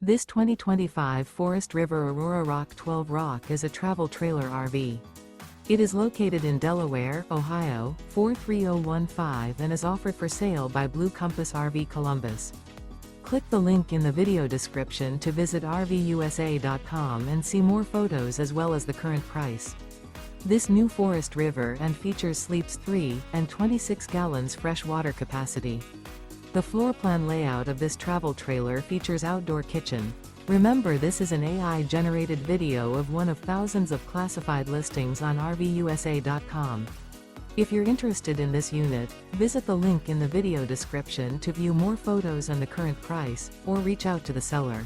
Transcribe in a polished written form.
This 2025 Forest River Aurora ROK 12 ROK is a travel trailer RV. It is located in Delaware, Ohio, 43015 and is offered for sale by Blue Compass RV Columbus. Click the link in the video description to visit RVUSA.com and see more photos as well as the current price. This new Forest River and features sleeps 3 and 26 gallons fresh water capacity. The floor plan layout of this travel trailer features outdoor kitchen. Remember, this is an AI-generated video of one of thousands of classified listings on RVUSA.com. If you're interested in this unit, visit the link in the video description to view more photos and the current price, or reach out to the seller.